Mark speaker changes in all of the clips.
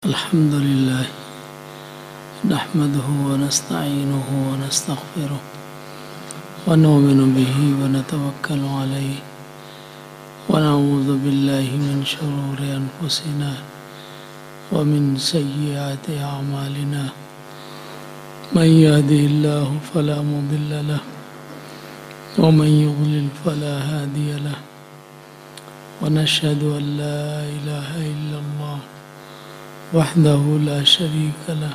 Speaker 1: الحمد لله نحمده ونستعينه ونستغفره ونؤمن به ونتوكل عليه ونعوذ بالله من شرور أنفسنا ومن سيئات أعمالنا من يهده الله فلا مضل له ومن يضلل فلا هادي له ونشهد أن لا إله إلا الله وحده لا شريك له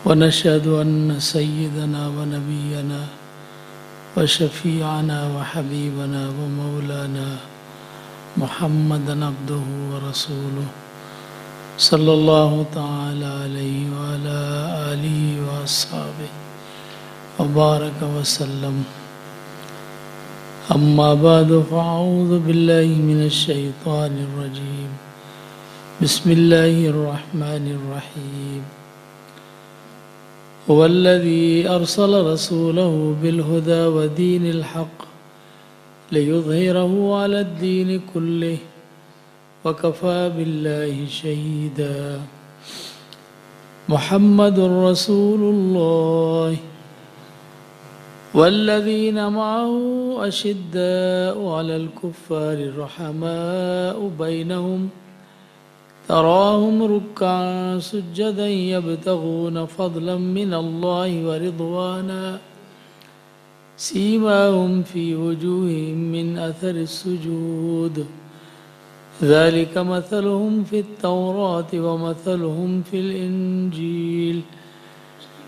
Speaker 1: ونشهد أن سيدنا ونبينا وشفيعنا وحبيبنا ومولانا محمدا عبده ورسوله صلى الله تعالى عليه وعلى آله وأصحابه وبارك وسلم. أما بعد فأعوذ بالله من الشيطان الرجيم. بسم الله الرحمن الرحيم. هو الذي أرسل رسوله بالهدى ودين الحق ليظهره على الدين كله وكفى بالله شهيدا. محمد رسول الله والذين معه أشداء على الكفار رحماء بينهم تراهم ركعا سجدا يبتغون فضلا من الله ورضوانا سيماهم في وجوههم من أثر السجود ذلك مثلهم في التوراة ومثلهم في الإنجيل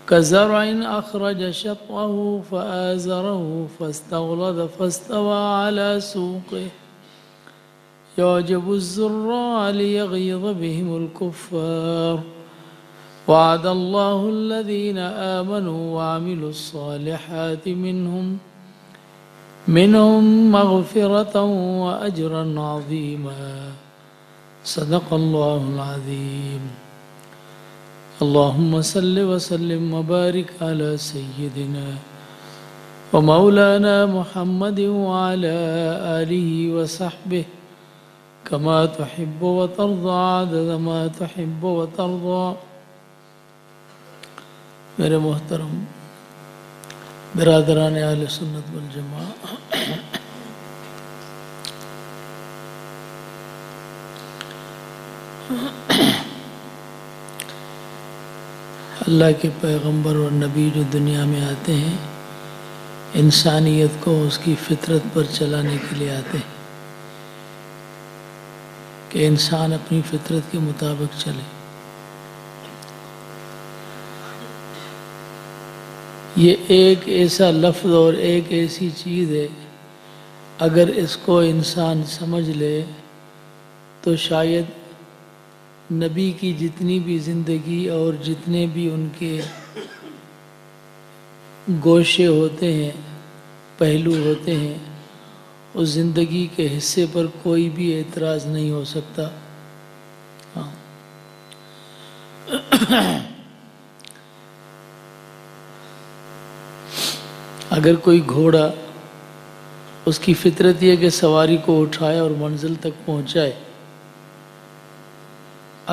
Speaker 1: كزرع أخرج شطأه فآزره فاستغلظ فاستوى على سوقه يعجب الزراع ليغيظ بهم الكفار. وعد الله الذين آمنوا وعملوا الصالحات منهم مغفرة وأجرا عظيما. صدق الله العظيم. اللهم صل وسلم وبارك على سيدنا ومولانا محمد وعلى آله وصحبه كما تحب وترضى عدد ما تحب وترضى. میرے محترم برادران اہل سنت والجماعت، اللہ کے پیغمبر اور نبی جو دنیا میں آتے ہیں انسانیت کو اس کی فطرت پر چلانے کے لیے آتے ہیں کہ انسان اپنی فطرت کے مطابق چلے. یہ ایک ایسا لفظ اور ایک ایسی چیز ہے، اگر اس کو انسان سمجھ لے تو شاید نبی کی جتنی بھی زندگی اور جتنے بھی ان کے گوشے ہوتے ہیں، پہلو ہوتے ہیں، اس زندگی کے حصے پر کوئی بھی اعتراض نہیں ہو سکتا. اگر کوئی گھوڑا، اس کی فطرت یہ کہ سواری کو اٹھائے اور منزل تک پہنچائے،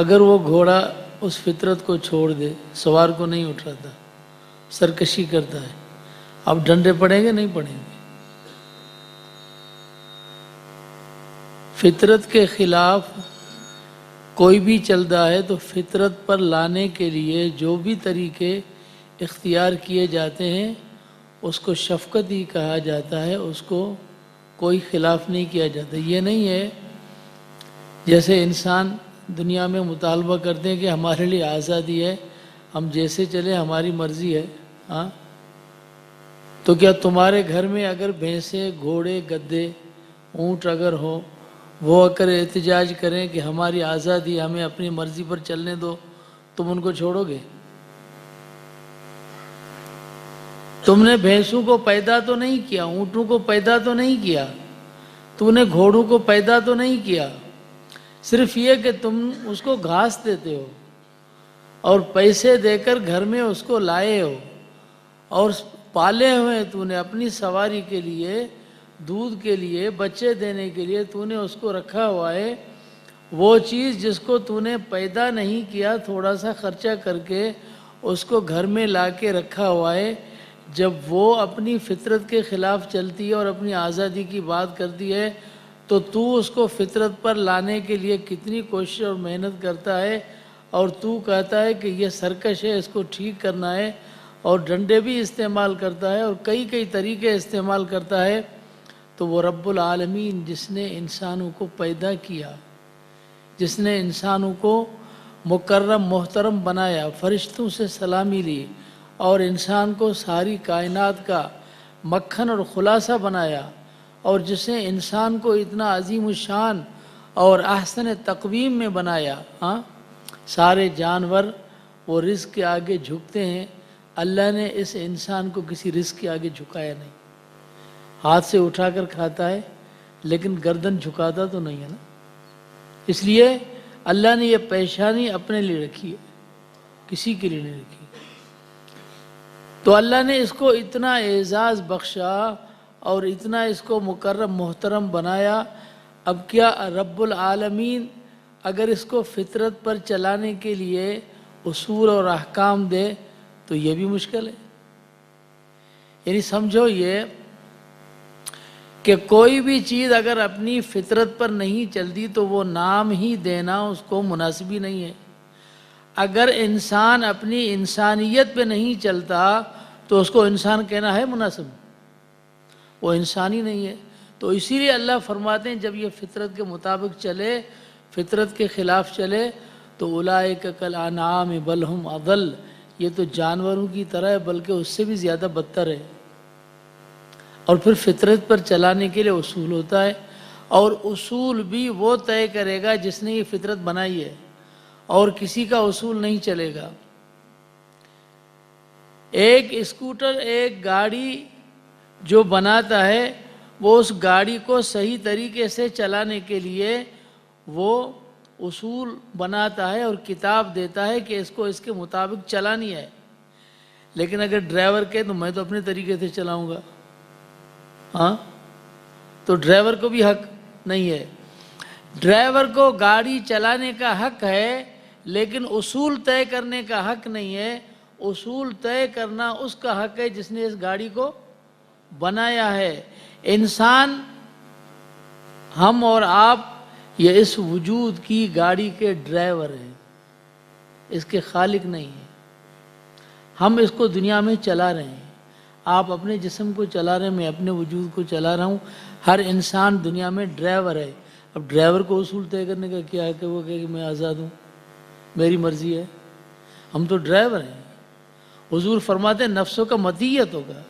Speaker 1: اگر وہ گھوڑا اس فطرت کو چھوڑ دے، سوار کو نہیں اٹھاتا، سرکشی کرتا ہے، اب ڈنڈے پڑیں گے نہیں پڑیں گے؟ فطرت کے خلاف کوئی بھی چلتا ہے تو فطرت پر لانے کے لیے جو بھی طریقے اختیار کیے جاتے ہیں اس کو شفقت ہی کہا جاتا ہے، اس کو کوئی خلاف نہیں کیا جاتا. یہ نہیں ہے جیسے انسان دنیا میں مطالبہ کرتے ہیں کہ ہمارے لیے آزادی ہے، ہم جیسے چلے ہماری مرضی ہے. تو کیا تمہارے گھر میں اگر بھینسیں، گھوڑے، گدھے، اونٹ اگر ہو، وہ اگر احتجاج کریں کہ ہماری آزادی، ہمیں اپنی مرضی پر چلنے دو، تم ان کو چھوڑو گے؟ تم نے بھینسوں کو پیدا تو نہیں کیا، اونٹوں کو پیدا تو نہیں کیا، تم نے گھوڑوں کو پیدا تو نہیں کیا، صرف یہ کہ تم اس کو گھاس دیتے ہو اور پیسے دے کر گھر میں اس کو لائے ہو اور پالے ہوئے تو نے اپنی سواری کے لیے، دودھ کے لیے، بچے دینے کے لیے تو نے اس کو رکھا ہوا ہے. وہ چیز جس کو تو نے پیدا نہیں کیا، تھوڑا سا خرچہ کر کے اس کو گھر میں لا کے رکھا ہوا ہے، جب وہ اپنی فطرت کے خلاف چلتی ہے اور اپنی آزادی کی بات کرتی ہے تو اس کو فطرت پر لانے کے لیے کتنی کوشش اور محنت کرتا ہے، اور تو کہتا ہے کہ یہ سرکش ہے، اس کو ٹھیک کرنا ہے، اور ڈنڈے بھی استعمال کرتا ہے اور کئی طریقے استعمال کرتا ہے۔ تو وہ رب العالمین جس نے انسانوں کو پیدا کیا، جس نے انسانوں کو مکرم محترم بنایا، فرشتوں سے سلامی لی اور انسان کو ساری کائنات کا مکھن اور خلاصہ بنایا، اور جس نے انسان کو اتنا عظیم الشان اور احسن تقویم میں بنایا، سارے جانور وہ رزق کے آگے جھکتے ہیں، اللہ نے اس انسان کو کسی رزق کے آگے جھکایا نہیں۔ ہاتھ سے اٹھا کر کھاتا ہے لیکن گردن جھکاتا تو نہیں ہے نا، اس لیے اللہ نے یہ پیشانی اپنے لیے رکھی ہے، کسی کے لیے نہیں رکھی۔ تو اللہ نے اس کو اتنا اعزاز بخشا اور اتنا اس کو مکرم محترم بنایا، اب کیا رب العالمین اگر اس کو فطرت پر چلانے کے لیے اصول اور احکام دے تو یہ بھی مشکل ہے۔ یعنی سمجھو یہ کہ کوئی بھی چیز اگر اپنی فطرت پر نہیں چلتی تو وہ نام ہی دینا اس کو مناسب ہی نہیں ہے۔ اگر انسان اپنی انسانیت پہ نہیں چلتا تو اس کو انسان کہنا ہے مناسب؟ وہ انسان ہی نہیں ہے۔ تو اسی لیے اللہ فرماتے ہیں جب یہ فطرت کے مطابق چلے، فطرت کے خلاف چلے تو اولئک کالانعام بل ھم اضل، یہ تو جانوروں کی طرح ہے بلکہ اس سے بھی زیادہ بدتر ہے۔ اور پھر فطرت پر چلانے کے لیے اصول ہوتا ہے، اور اصول بھی وہ طے کرے گا جس نے یہ فطرت بنائی ہے، اور کسی کا اصول نہیں چلے گا۔ ایک اسکوٹر، ایک گاڑی جو بناتا ہے وہ اس گاڑی کو صحیح طریقے سے چلانے کے لیے وہ اصول بناتا ہے اور کتاب دیتا ہے کہ اس کو اس کے مطابق چلانی ہے۔ لیکن اگر ڈرائیور کہے تو میں تو اپنے طریقے سے چلاؤں گا، تو ڈرائیور کو بھی حق نہیں ہے۔ ڈرائیور کو گاڑی چلانے کا حق ہے لیکن اصول طے کرنے کا حق نہیں ہے۔ اصول طے کرنا اس کا حق ہے جس نے اس گاڑی کو بنایا ہے۔ انسان، ہم اور آپ، یہ اس وجود کی گاڑی کے ڈرائیور ہیں، اس کے خالق نہیں ہیں۔ ہم اس کو دنیا میں چلا رہے ہیں، آپ اپنے جسم کو چلا رہے ہیں، میں اپنے وجود کو چلا رہا ہوں۔ ہر انسان دنیا میں ڈرائیور ہے۔ اب ڈرائیور کو اصول طے کرنے کا کیا ہے کہ وہ کہے کہ میں آزاد ہوں، میری مرضی ہے؟ ہم تو ڈرائیور ہیں۔ حضور فرماتے ہیں نفسوں کا مطیت ہوگا،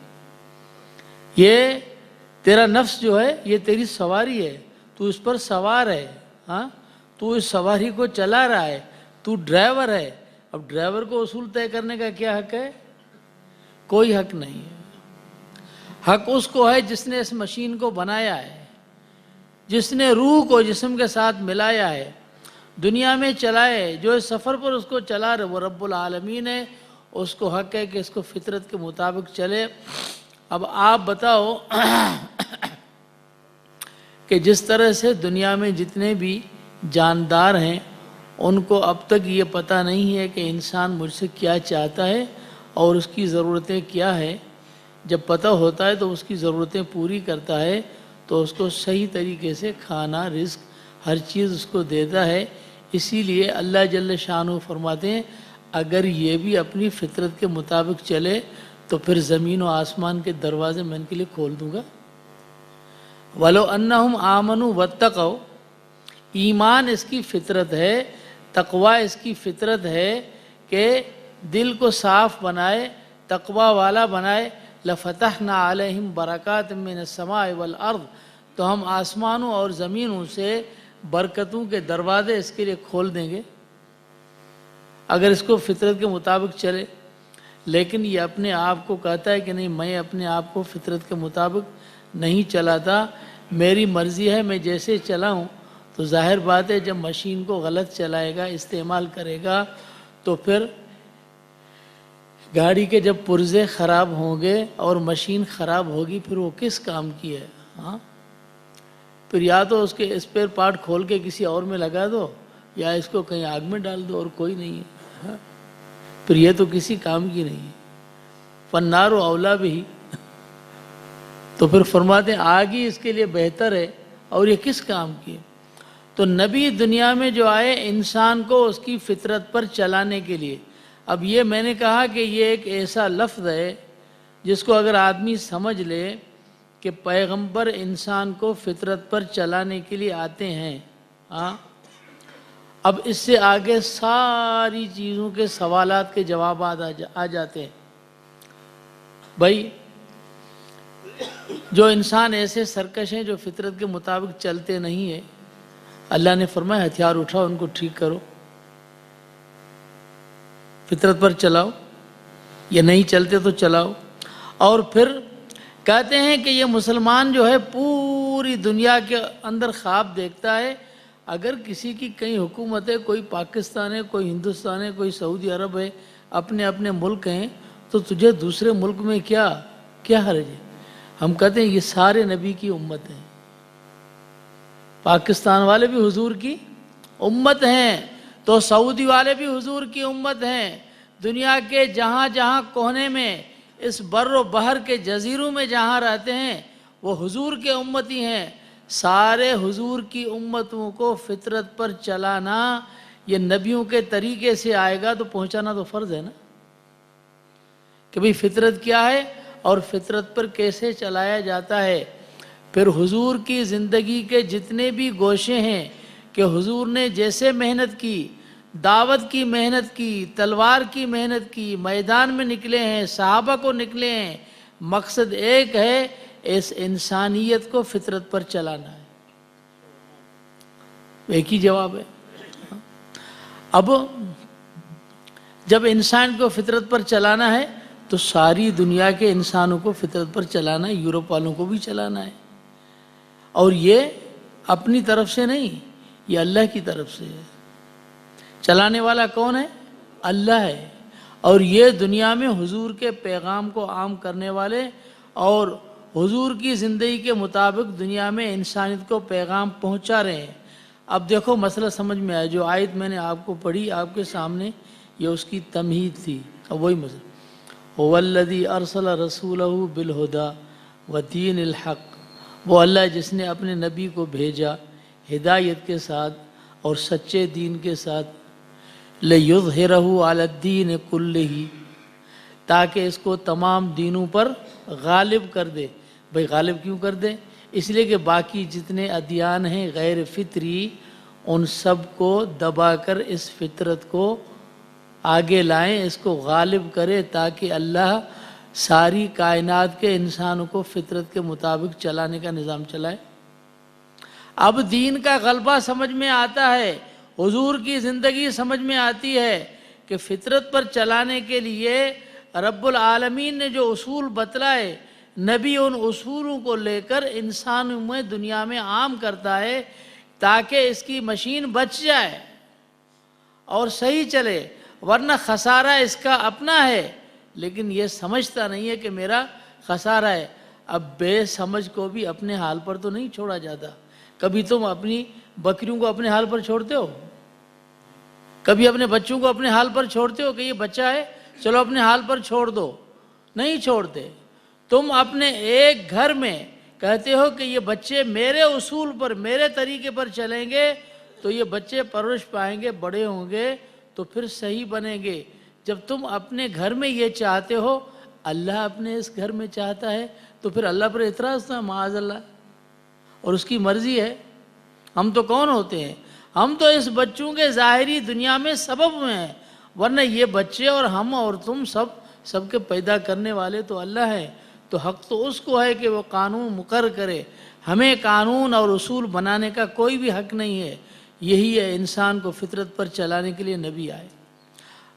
Speaker 1: یہ تیرا نفس جو ہے یہ تیری سواری ہے، تو اس پر سوار ہے، تو اس سواری کو چلا رہا ہے، تو ڈرائیور ہے۔ اب ڈرائیور کو اصول طے کرنے کا کیا حق ہے؟ کوئی حق نہیں ہے۔ حق اس کو ہے جس نے اس مشین کو بنایا ہے، جس نے روح کو جسم کے ساتھ ملایا ہے، دنیا میں چلائے، جو اس سفر پر اس کو چلا رہے وہ رب العالمین ہے۔ اس کو حق ہے کہ اس کو فطرت کے مطابق چلے۔ اب آپ بتاؤ کہ جس طرح سے دنیا میں جتنے بھی جاندار ہیں ان کو اب تک یہ پتہ نہیں ہے کہ انسان مجھ سے کیا چاہتا ہے اور اس کی ضرورتیں کیا ہے۔ جب پتہ ہوتا ہے تو اس کی ضرورتیں پوری کرتا ہے، تو اس کو صحیح طریقے سے کھانا، رزق، ہر چیز اس کو دیتا ہے۔ اسی لیے اللہ جل شانہ فرماتے ہیں اگر یہ بھی اپنی فطرت کے مطابق چلے تو پھر زمین و آسمان کے دروازے میں ان کے لیے کھول دوں گا۔ وَلَوْ أَنَّهُمْ آمَنُوا وَاتَّقَوْا، ایمان اس کی فطرت ہے، تقوی اس کی فطرت ہے کہ دل کو صاف بنائے، تقوی والا بنائے۔ لَفَتَحْنَا عَلَيْهِمْ بَرَكَاتٍ مِّنَ السَّمَاءِ وَالْأَرْضِ، تو ہم آسمانوں اور زمینوں سے برکتوں کے دروازے اس کے لیے کھول دیں گے اگر اس کو فطرت کے مطابق چلے۔ لیکن یہ اپنے آپ کو کہتا ہے کہ نہیں، میں اپنے آپ کو فطرت کے مطابق نہیں چلاتا، میری مرضی ہے، میں جیسے چلاؤں۔ تو ظاہر بات ہے جب مشین کو غلط چلائے گا، استعمال کرے گا، تو پھر گاڑی کے جب پرزے خراب ہوں گے اور مشین خراب ہوگی پھر وہ کس کام کی ہے؟ پھر یا تو اس کے اسپیئر پارٹ کھول کے کسی اور میں لگا دو یا اس کو کہیں آگ میں ڈال دو اور کوئی نہیں ہے. ہاں پھر یہ تو کسی کام کی نہیں ہے. فالنار اولا بھی. تو پھر فرماتے ہیں آگ ہی اس کے لیے بہتر ہے اور یہ کس کام کی. تو نبی دنیا میں جو آئے انسان کو اس کی فطرت پر چلانے کے لیے. اب یہ میں نے کہا کہ یہ ایک ایسا لفظ ہے جس کو اگر آدمی سمجھ لے کہ پیغمبر انسان کو فطرت پر چلانے کے لیے آتے ہیں. ہاں اب اس سے آگے ساری چیزوں کے سوالات کے جوابات آ جاتے ہیں. بھائی جو انسان ایسے سرکش ہیں جو فطرت کے مطابق چلتے نہیں ہیں، اللہ نے فرمایا ہتھیار اٹھاؤ ان کو ٹھیک کرو، فطرت پر چلاؤ، یا نہیں چلتے تو چلاؤ. اور پھر کہتے ہیں کہ یہ مسلمان جو ہے پوری دنیا کے اندر خواب دیکھتا ہے. اگر کسی کی کئی حکومت ہے، کوئی پاکستان ہے، کوئی ہندوستان ہے، کوئی سعودی عرب ہے، اپنے اپنے ملک ہیں، تو تجھے دوسرے ملک میں کیا حرج ہے. ہم کہتے ہیں یہ سارے نبی کی امت ہیں. پاکستان والے بھی حضور کی امت ہیں، تو سعودی والے بھی حضور کی امت ہیں. دنیا کے جہاں جہاں کونے میں اس بر و بحر کے جزیروں میں جہاں رہتے ہیں وہ حضور کے امتی ہیں. سارے حضور کی امتوں کو فطرت پر چلانا یہ نبیوں کے طریقے سے آئے گا تو پہنچانا تو فرض ہے نا، کہ بھئی فطرت کیا ہے اور فطرت پر کیسے چلایا جاتا ہے. پھر حضور کی زندگی کے جتنے بھی گوشے ہیں کہ حضور نے جیسے محنت کی، دعوت کی محنت کی، تلوار کی محنت کی، میدان میں نکلے ہیں، صحابہ کو نکلے ہیں، مقصد ایک ہے، اس انسانیت کو فطرت پر چلانا ہے. ایک ہی جواب ہے. اب جب انسان کو فطرت پر چلانا ہے تو ساری دنیا کے انسانوں کو فطرت پر چلانا ہے، یورپ والوں کو بھی چلانا ہے. اور یہ اپنی طرف سے نہیں، یہ اللہ کی طرف سے ہے. چلانے والا کون ہے؟ اللہ ہے. اور یہ دنیا میں حضور کے پیغام کو عام کرنے والے اور حضور کی زندگی کے مطابق دنیا میں انسانیت کو پیغام پہنچا رہے ہیں. اب دیکھو مسئلہ سمجھ میں آیا. جو آیت میں نے آپ کو پڑھی آپ کے سامنے، یہ اس کی تمہید تھی. اب وہی مسئلہ هو الذی ارسل رسولہ بالہدی ودین الحق. وہ اللہ جس نے اپنے نبی کو بھیجا ہدایت کے ساتھ اور سچے دین کے ساتھ، لِیُظْہِرَهُ عَلَى الدِّینِ كُلِّهِ، تاکہ اس کو تمام دینوں پر غالب کر دے. بھئی غالب کیوں کر دے؟ اس لیے کہ باقی جتنے ادیان ہیں غیر فطری، ان سب کو دبا کر اس فطرت کو آگے لائیں، اس کو غالب کرے، تاکہ اللہ ساری کائنات کے انسانوں کو فطرت کے مطابق چلانے کا نظام چلائے. اب دین کا غلبہ سمجھ میں آتا ہے، حضور کی زندگی سمجھ میں آتی ہے کہ فطرت پر چلانے کے لیے رب العالمین نے جو اصول بتلائے، نبی ان اصولوں کو لے کر انسانوں میں دنیا میں عام کرتا ہے تاکہ اس کی مشین بچ جائے اور صحیح چلے. ورنہ خسارہ اس کا اپنا ہے، لیکن یہ سمجھتا نہیں ہے کہ میرا خسارہ ہے. اب بے سمجھ کو بھی اپنے حال پر تو نہیں چھوڑا جاتا. کبھی تم اپنی بکریوں کو اپنے حال پر چھوڑتے ہو؟ کبھی اپنے بچوں کو اپنے حال پر چھوڑتے ہو کہ یہ بچہ ہے چلو اپنے حال پر چھوڑ دو؟ نہیں چھوڑتے. تم اپنے ایک گھر میں کہتے ہو کہ یہ بچے میرے اصول پر میرے طریقے پر چلیں گے تو یہ بچے پرورش پائیں گے، بڑے ہوں گے تو پھر صحیح بنیں گے. جب تم اپنے گھر میں یہ چاہتے ہو، اللہ اپنے اس گھر میں چاہتا ہے تو پھر اللہ پر اعتراض تھا معاذ اللہ، اور اس کی مرضی ہے. ہم تو کون ہوتے ہیں؟ ہم تو اس بچوں کے ظاہری دنیا میں سبب میں ہیں، ورنہ یہ بچے اور ہم اور تم سب کے پیدا کرنے والے تو اللہ ہیں. تو حق تو اس کو ہے کہ وہ قانون مقرر کرے. ہمیں قانون اور اصول بنانے کا کوئی بھی حق نہیں ہے. یہی ہے انسان کو فطرت پر چلانے کے لیے نبی آئے.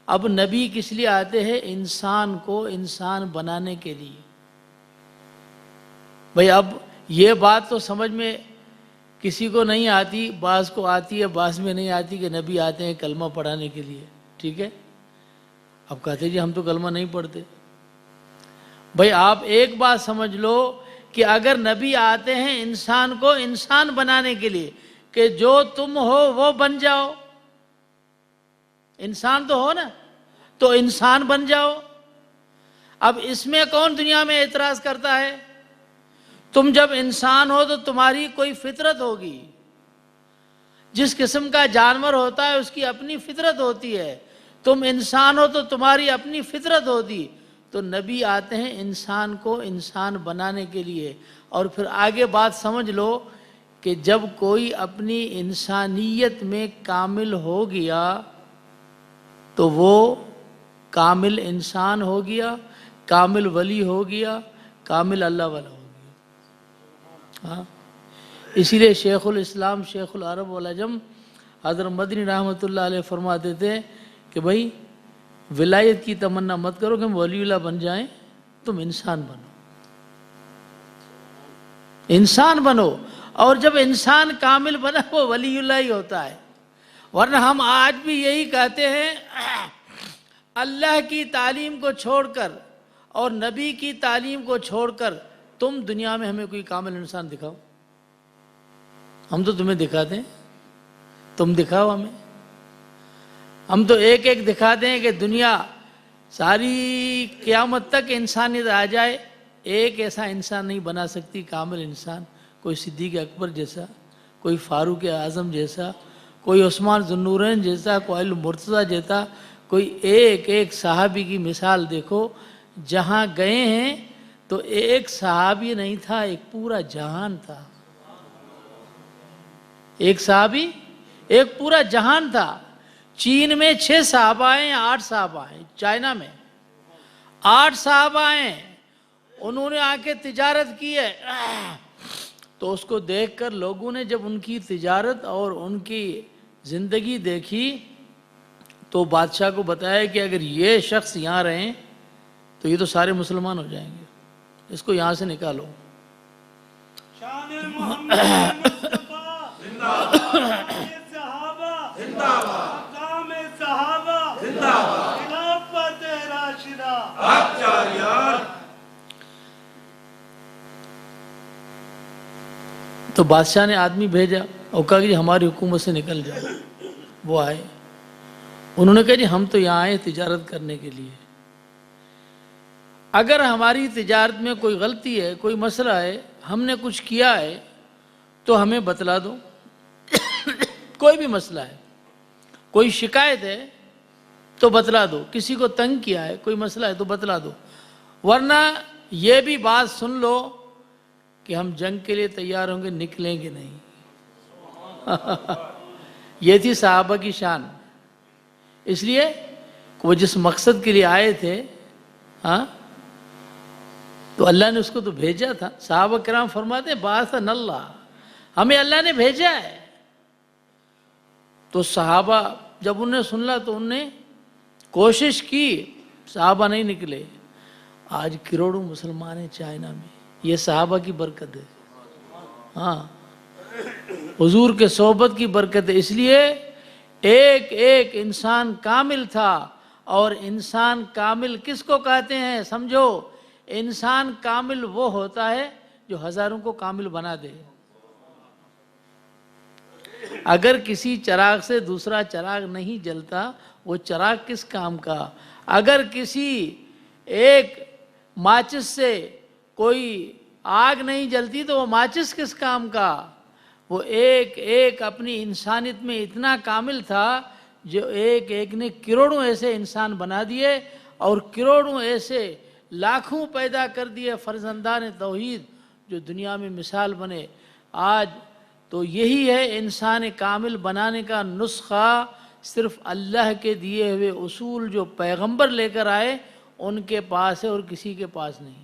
Speaker 1: اب نبی کس لیے آتے ہیں؟ انسان کو انسان بنانے کے لیے. بھئی اب یہ بات تو سمجھ میں کسی کو نہیں آتی، بعض کو آتی ہے بعض میں نہیں آتی کہ نبی آتے ہیں کلمہ پڑھانے کے لیے. ٹھیک ہے، اب کہتے جی ہم تو کلمہ نہیں پڑھتے. بھئی آپ ایک بات سمجھ لو کہ اگر نبی آتے ہیں انسان کو انسان بنانے کے لیے کہ جو تم ہو وہ بن جاؤ، انسان تو ہو نا، تو انسان بن جاؤ۔ اب اس میں کون دنیا میں اعتراض کرتا ہے؟ تم جب انسان ہو تو تمہاری کوئی فطرت ہوگی، جس قسم کا جانور ہوتا ہے اس کی اپنی فطرت ہوتی ہے، تم انسان ہو تو تمہاری اپنی فطرت ہوتی، تو نبی آتے ہیں انسان کو انسان بنانے کے لیے۔ اور پھر آگے بات سمجھ لو کہ جب کوئی اپنی انسانیت میں کامل ہو گیا تو وہ کامل انسان ہو گیا، کامل ولی ہو گیا، کامل اللہ والا ہو گیا۔ ہاں، اسی لیے شیخ الاسلام شیخ العرب والعجم حضرت مدنی رحمۃ اللہ علیہ فرماتے تھے کہ بھائی ولایت کی تمنا مت کرو کہ ہم ولی اللہ بن جائیں، تم انسان بنو، انسان بنو، اور جب انسان کامل بنا وہ ولی اللہ ہی ہوتا ہے۔ ورنہ ہم آج بھی یہی کہتے ہیں اللہ کی تعلیم کو چھوڑ کر اور نبی کی تعلیم کو چھوڑ کر تم دنیا میں ہمیں کوئی کامل انسان دکھاؤ، ہم تو تمہیں دکھاتے ہیں، تم دکھاؤ ہمیں۔ ہم تو ایک ایک دکھاتے ہیں کہ دنیا ساری قیامت تک انسانیت آ جائے، ایک ایسا انسان نہیں بنا سکتی کامل انسان، کوئی صدیق اکبر جیسا، کوئی فاروق اعظم جیسا، کوئی عثمان ذو النورین جیسا، کوئی مرتضیٰ جیسا، کوئی ایک ایک صحابی کی مثال دیکھو۔ جہاں گئے ہیں تو ایک صحابی نہیں تھا، ایک پورا جہان تھا، ایک صحابی ایک پورا جہان تھا۔ چین میں 6 صحابہ ہیں، 8 صحابہ ہیں، چائنا میں 8 صحابہ ہیں، انہوں نے آ کے تجارت کی ہے، تو اس کو دیکھ کر لوگوں نے جب ان کی تجارت اور ان کی زندگی دیکھی تو بادشاہ کو بتایا کہ اگر یہ شخص یہاں رہیں تو یہ تو سارے مسلمان ہو جائیں گے، اس کو یہاں سے نکالو۔
Speaker 2: شان محمد مصطفیٰ صحابہ زندہ باد، مقام صحابہ زندہ باد، خلافت راشدہ حق جاریان۔
Speaker 1: تو بادشاہ نے آدمی بھیجا اور کہا کہ جی ہماری حکومت سے نکل جاؤ۔ وہ آئے، انہوں نے کہا جی ہم تو یہاں آئے تجارت کرنے کے لیے، اگر ہماری تجارت میں کوئی غلطی ہے، کوئی مسئلہ ہے، ہم نے کچھ کیا ہے تو ہمیں بتلا دو۔ کوئی بھی مسئلہ ہے، کوئی شکایت ہے تو بتلا دو، کسی کو تنگ کیا ہے، کوئی مسئلہ ہے تو بتلا دو، ورنہ یہ بھی بات سن لو کہ ہم جنگ کے لیے تیار ہوں گے، نکلیں گے نہیں۔ یہ تھی صحابہ کی شان۔ اس لیے وہ جس مقصد کے لیے آئے تھے، ہاں، تو اللہ نے اس کو تو بھیجا تھا۔ صحابہ کرام فرماتے ہیں بعثنا اللہ، ہمیں اللہ نے بھیجا ہے۔ تو صحابہ جب انہوں نے سن لا تو انہوں نے کوشش کی، صحابہ نہیں نکلے۔ آج کروڑوں مسلمان ہیں چائنا میں، یہ صحابہ کی برکت ہے، ہاں، حضور کے صحبت کی برکت ہے۔ اس لیے ایک ایک انسان کامل تھا، اور انسان کامل کس کو کہتے ہیں سمجھو؟ انسان کامل وہ ہوتا ہے جو ہزاروں کو کامل بنا دے۔ اگر کسی چراغ سے دوسرا چراغ نہیں جلتا وہ چراغ کس کام کا؟ اگر کسی ایک ماچس سے کوئی آگ نہیں جلتی تو وہ ماچس کس کام کا؟ وہ ایک ایک اپنی انسانیت میں اتنا کامل تھا جو ایک ایک نے کروڑوں ایسے انسان بنا دیے، اور کروڑوں ایسے لاکھوں پیدا کر دیے فرزندان توحید جو دنیا میں مثال بنے۔ آج تو یہی ہے انسان کامل بنانے کا نسخہ، صرف اللہ کے دیے ہوئے اصول جو پیغمبر لے کر آئے ان کے پاس ہے اور کسی کے پاس نہیں۔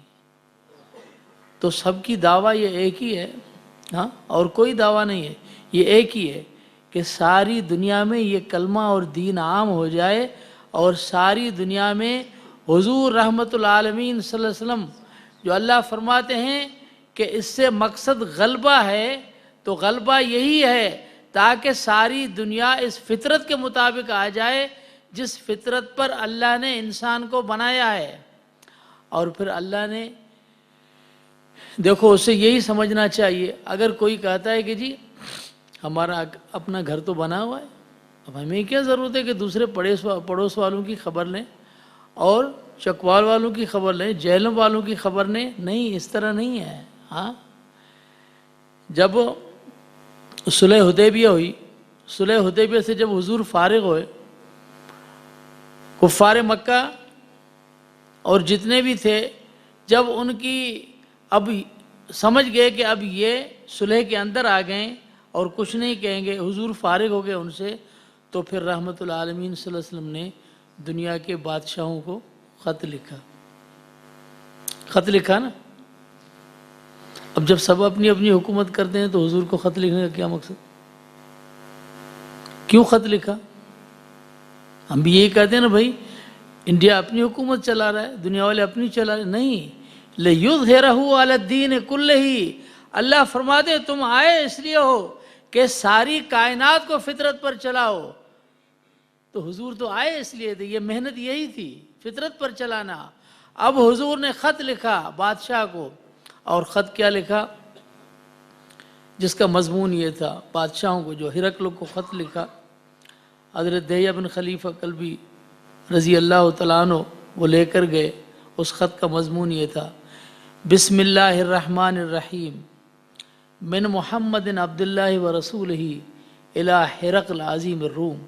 Speaker 1: تو سب کی دعویٰ یہ ایک ہی ہے، ہاں، اور کوئی دعویٰ نہیں ہے، یہ ایک ہی ہے کہ ساری دنیا میں یہ کلمہ اور دین عام ہو جائے، اور ساری دنیا میں حضور رحمت العالمین صلی اللہ علیہ وسلم جو اللہ فرماتے ہیں کہ اس سے مقصد غلبہ ہے، تو غلبہ یہی ہے تاکہ ساری دنیا اس فطرت کے مطابق آ جائے جس فطرت پر اللہ نے انسان کو بنایا ہے۔ اور پھر اللہ نے دیکھو اسے یہی سمجھنا چاہیے، اگر کوئی کہتا ہے کہ جی ہمارا اپنا گھر تو بنا ہوا ہے، اب ہمیں کیا ضرورت ہے کہ دوسرے پڑوس والوں کی خبر لیں اور چکوال والوں کی خبر لیں، جہلم والوں کی خبر لیں؟ نہیں، اس طرح نہیں ہے۔ ہاں، جب صلح حدیبیہ ہوئی، صلح حدیبیہ سے جب حضور فارغ ہوئے، کفار مکہ اور جتنے بھی تھے، جب ان کی اب سمجھ گئے کہ اب یہ صلح کے اندر آ گئے اور کچھ نہیں کہیں گے، حضور فارغ ہو گئے ان سے، تو پھر رحمت العالمین صلی اللہ علیہ وسلم نے دنیا کے بادشاہوں کو خط لکھا۔ خط لکھا نا۔ اب جب سب اپنی اپنی حکومت کرتے ہیں تو حضور کو خط لکھنے کا کیا مقصد؟ کیوں خط لکھا؟ ہم بھی یہی کہتے ہیں نا بھائی، انڈیا اپنی حکومت چلا رہا ہے، دنیا والے اپنی چلا رہے، نہیں، لِيُظْهِرَهُ عَلَى الدِّينِ كُلِّهِ، اللہ فرماتے ہیں تم آئے اس لیے ہو کہ ساری کائنات کو فطرت پر چلاؤ۔ تو حضور تو آئے اس لیے تھے، یہ محنت یہی تھی، فطرت پر چلانا۔ اب حضور نے خط لکھا بادشاہ کو، اور خط کیا لکھا؟ جس کا مضمون یہ تھا، بادشاہوں کو، جو ہرقل کو خط لکھا، حضرت دہیہ بن خلیفہ کلبی رضی اللہ تعالیٰ عنہ وہ لے کر گئے۔ اس خط کا مضمون یہ تھا: بسم اللہ الرحمن الرحیم، من محمد عبداللہ ورسولہ الی ہرقل عظیم الروم،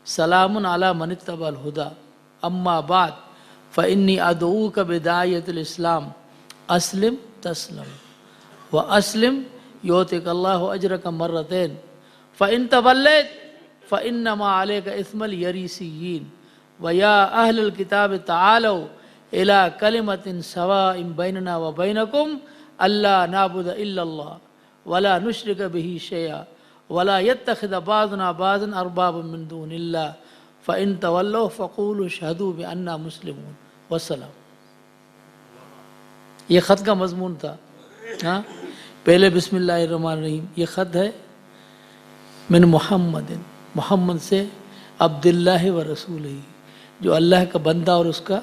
Speaker 1: سلام علی من اتبع الہدی، اما بعد فانی ادعوک بداعیۃ الاسلام، اسلم تسلم واسلم یؤتک اللہ اجرک مرتین، فان تولیت فانما علیک اثم الیریسیین، ویا اہل الکتاب تعالوا الی کلمۃ سواء بیننا وبینکم الا نعبد الا اللہ ولا نشرک بہ شیئا ولا يتخذ بعضنا بعضا اربابا من دون اللہ فان تولوا فقولوا اشہدوا بأننا مسلمون والسلام۔ یہ خط کا مضمون تھا۔ ہاں، پہلے بسم اللہ الرحمن الرحیم، یہ خط ہے من محمد، محمد سے، عبداللہ و رسولہ، جو اللہ کا بندہ اور اس کا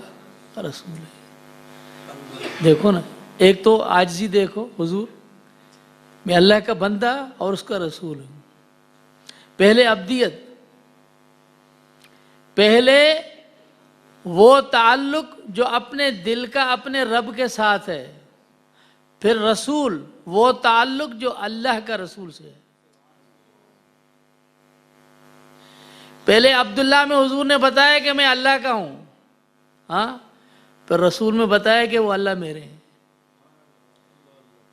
Speaker 1: رسول ہے۔ دیکھو نا، ایک تو عاجزی دیکھو، حضور میں اللہ کا بندہ اور اس کا رسول ہوں۔ پہلے عبدیت، پہلے وہ تعلق جو اپنے دل کا اپنے رب کے ساتھ ہے، پھر رسول، وہ تعلق جو اللہ کا رسول سے ہے۔ پہلے عبداللہ میں حضور نے بتایا کہ میں اللہ کا ہوں، ہاں، پھر رسول میں بتایا کہ وہ اللہ میرے ہیں۔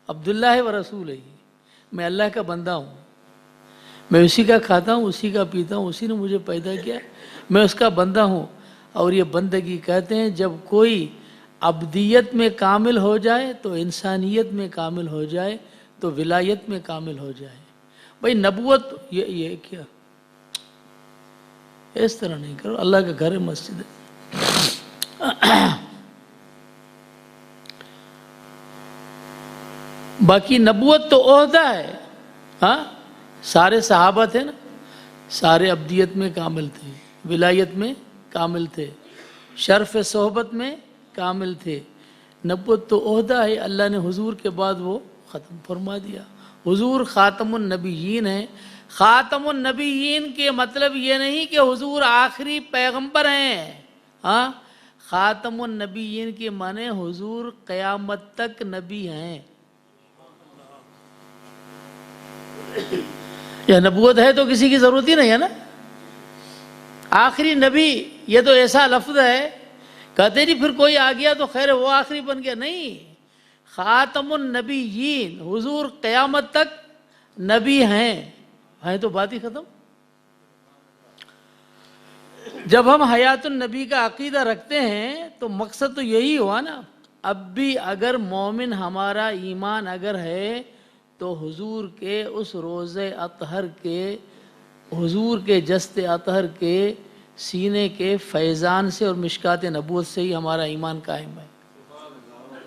Speaker 1: عبداللہ و رسول ہے، میں اللہ کا بندہ ہوں، میں اسی کا کھاتا ہوں، اسی کا پیتا ہوں، اسی نے مجھے پیدا کیا، میں اس کا بندہ ہوں۔ اور یہ بندگی کہتے ہیں جب کوئی عبدیت میں کامل ہو جائے تو انسانیت میں کامل ہو جائے تو ولایت میں کامل ہو جائے۔ بھائی نبوت یہ کیا، اس طرح نہیں کرو، اللہ کا گھر ہے، مسجد ہے۔ باقی نبوت تو عہدہ ہے، ہاں، سارے صحابہ تھے نا، سارے عبدیت میں کامل تھے، ولایت میں کامل تھے، شرف صحبت میں کامل تھے۔ نبوت تو عہدہ ہے، اللہ نے حضور کے بعد وہ ختم فرما دیا۔ حضور خاتم النبیین ہیں۔ خاتم النبیین کے مطلب یہ نہیں کہ حضور آخری پیغمبر ہیں، ہاں، خاتم النبیین کے معنی حضور قیامت تک نبی ہیں۔ یہ نبوت ہے تو کسی کی ضرورت ہی نہیں ہے نا۔ آخری نبی یہ تو ایسا لفظ ہے، کہتے جی پھر کوئی آ گیا تو خیر وہ آخری بن گیا، نہیں، خاتم النبیین، حضور قیامت تک نبی ہیں تو بات ہی ختم۔ جب ہم حیات النبی کا عقیدہ رکھتے ہیں تو مقصد تو یہی ہوا نا۔ اب بھی اگر مومن ہمارا ایمان اگر ہے تو حضور کے اس روزے اطہر کے، حضور کے جست اطہر کے سینے کے فیضان سے اور مشکات نبوت سے ہی ہمارا ایمان قائم ہے۔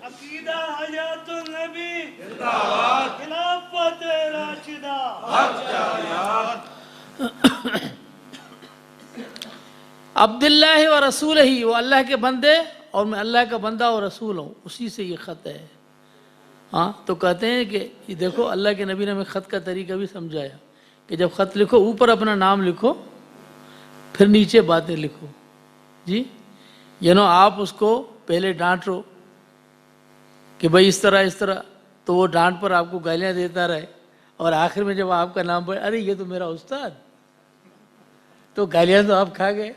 Speaker 2: عقیدہ حیات النبی زندہ باد، خلافت راشدہ حق جاریات۔
Speaker 1: عبداللہ و رسول ہی، وہ اللہ کے بندے اور میں اللہ کا بندہ اور رسول ہوں، اسی سے یہ خط ہے۔ ہاں تو کہتے ہیں کہ یہ دیکھو اللہ کے نبی نے ہمیں خط کا طریقہ بھی سمجھایا کہ جب خط لکھو اوپر اپنا نام لکھو پھر نیچے باتیں لکھو. جی آپ اس کو پہلے ڈانٹو کہ بھائی اس طرح تو وہ ڈانٹ پر آپ کو گالیاں دیتا رہے اور آخر میں جب آپ کا نام پڑے ارے یہ تو میرا استاد، تو گالیاں تو آپ کھا گئے.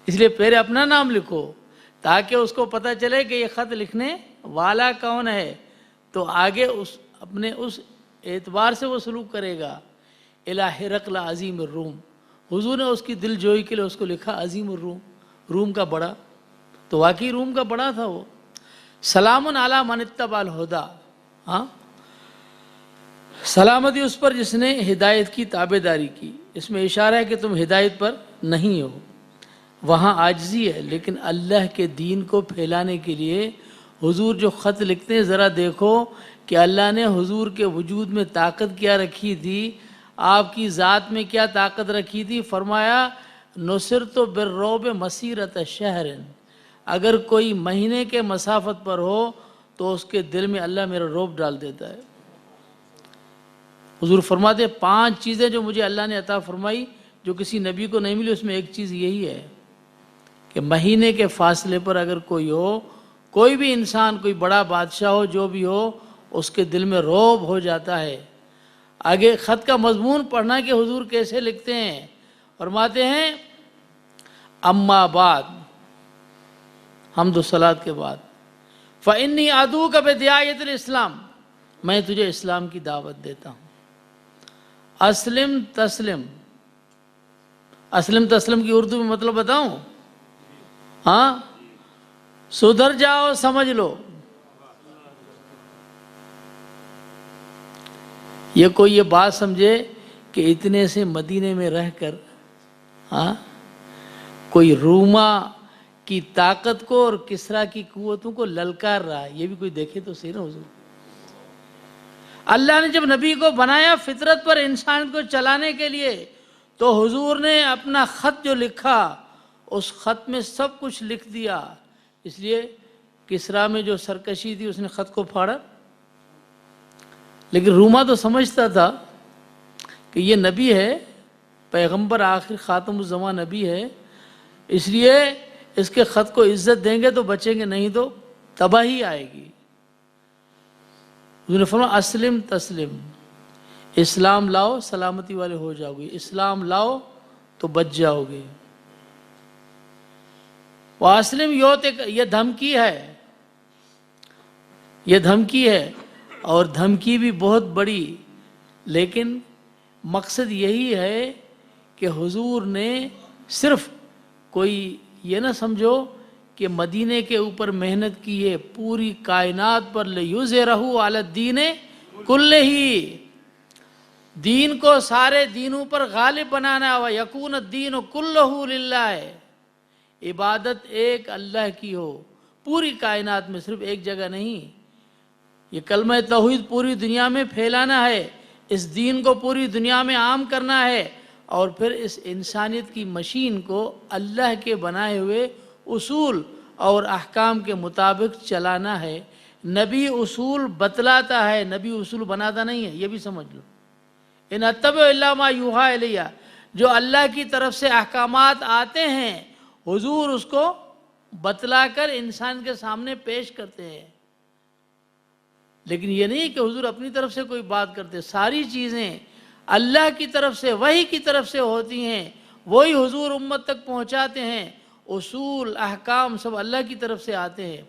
Speaker 1: اس لیے پہلے اپنا نام لکھو تاکہ اس کو پتہ چلے کہ یہ خط لکھنے والا کون ہے، تو آگے اپنے اس اعتبار سے وہ سلوک کرے گا. الہ ہرقل عظیم الروم، حضور نے اس کی دل جوئی کے لیے اس کو لکھا عظیم الروم، روم کا بڑا، تو واقعی روم کا بڑا تھا وہ. سلام علی من اتبع الہدی، ہاں سلامتی اس پر جس نے ہدایت کی تابع داری کی. اس میں اشارہ ہے کہ تم ہدایت پر نہیں ہو. وہاں عاجزی ہے، لیکن اللہ کے دین کو پھیلانے کے لیے حضور جو خط لکھتے ہیں ذرا دیکھو کہ اللہ نے حضور کے وجود میں طاقت کیا رکھی تھی، آپ کی ذات میں کیا طاقت رکھی تھی. فرمایا نصرت بالرعب مسیرۃ شہر، اگر کوئی مہینے کے مسافت پر ہو تو اس کے دل میں اللہ میرا رعب ڈال دیتا ہے. حضور فرماتے 5 چیزیں جو مجھے اللہ نے عطا فرمائی جو کسی نبی کو نہیں ملی، اس میں ایک چیز یہی ہے کہ مہینے کے فاصلے پر اگر کوئی ہو، کوئی بھی انسان، کوئی بڑا بادشاہ ہو، جو بھی ہو، اس کے دل میں رعب ہو جاتا ہے. آگے خط کا مضمون پڑھنا کہ حضور کیسے لکھتے ہیں. فرماتے ہیں اما بعد، حمد و صلات کے بعد، فإنی ادعوک بدعایۃ الاسلام، میں تجھے اسلام کی دعوت دیتا ہوں. اسلم تسلم، اسلم تسلم کی اردو میں مطلب بتاؤں؟ ہاں سدھر جاؤ، سمجھ لو. یہ کوئی یہ بات سمجھے کہ اتنے سے مدینے میں رہ کر کوئی روما کی طاقت کو اور کسرا کی قوتوں کو للکار رہا ہے. یہ بھی کوئی دیکھے تو صحیح نا. حضور اللہ نے جب نبی کو بنایا فطرت پر انسان کو چلانے کے لیے، تو حضور نے اپنا خط جو لکھا اس خط میں سب کچھ لکھ دیا. اس لیے کسرا میں جو سرکشی تھی اس نے خط کو پھاڑا، لیکن روما تو سمجھتا تھا کہ یہ نبی ہے، پیغمبر، آخر خاتم الزمان نبی ہے، اس لیے اس کے خط کو عزت دیں گے تو بچیں گے، نہیں تو تباہی آئے گی. حضور نے فرمایا اسلم تسلم، اسلام لاؤ سلامتی والے ہو جاؤ گے، اسلام لاؤ تو بچ جاؤ گے. واسلم یہ دھمکی ہے، یہ دھمکی ہے، اور دھمکی بھی بہت بڑی، لیکن مقصد یہی ہے کہ حضور نے صرف کوئی یہ نہ سمجھو کہ مدینے کے اوپر محنت کی ہے، پوری کائنات پر لِیُظْہِرَہُ عَلَى الدِّینِ کُلِّہ، دین کو سارے دینوں پر غالب بنانا. وَيَكُونَ الدِّینُ كُلُّهُ لِلَّهِ، عبادت ایک اللہ کی ہو پوری کائنات میں، صرف ایک جگہ نہیں. یہ کلمہ توحید پوری دنیا میں پھیلانا ہے، اس دین کو پوری دنیا میں عام کرنا ہے، اور پھر اس انسانیت کی مشین کو اللہ کے بنائے ہوئے اصول اور احکام کے مطابق چلانا ہے. نبی اصول بتلاتا ہے، نبی اصول بناتا نہیں ہے، یہ بھی سمجھ لو. ان اتبع الا ما یوحی الیہ، جو اللہ کی طرف سے احکامات آتے ہیں حضور اس کو بتلا کر انسان کے سامنے پیش کرتے ہیں. لیکن یہ نہیں کہ حضور اپنی طرف سے کوئی بات کرتے، ساری چیزیں اللہ کی طرف سے، وحی کی طرف سے ہوتی ہیں، وہی حضور امت تک پہنچاتے ہیں. اصول احکام سب اللہ کی طرف سے آتے ہیں.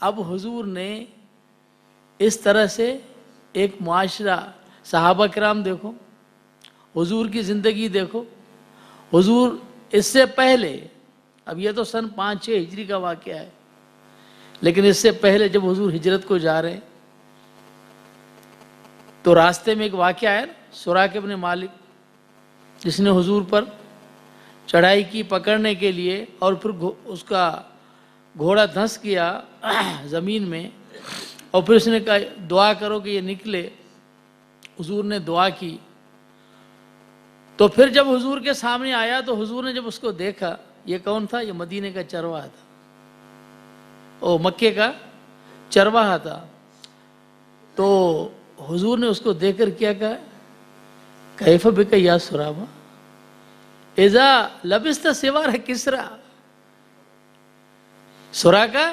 Speaker 1: اب حضور نے اس طرح سے ایک معاشرہ، صحابہ کرام دیکھو، حضور کی زندگی دیکھو. حضور اس سے پہلے، اب یہ تو سن 5-6 ہجری کا واقعہ ہے، لیکن اس سے پہلے جب حضور ہجرت کو جا رہے ہیں تو راستے میں ایک واقعہ ہے، سراق ابن مالک جس نے حضور پر چڑھائی کی پکڑنے کے لیے، اور پھر اس کا گھوڑا دھنس کیا زمین میں، اور پھر اس نے کہا دعا کرو کہ یہ نکلے. حضور نے دعا کی، تو پھر جب حضور کے سامنے آیا تو حضور نے جب اس کو دیکھا، یہ کون تھا؟ یہ مدینے کا چرواہا تھا، مکے کا چرواہا تھا، تو حضور نے اس کو دیکھ کر کیا کہا، کیف بک یا سرابا اذا لبست سوار کسرا، سراقہ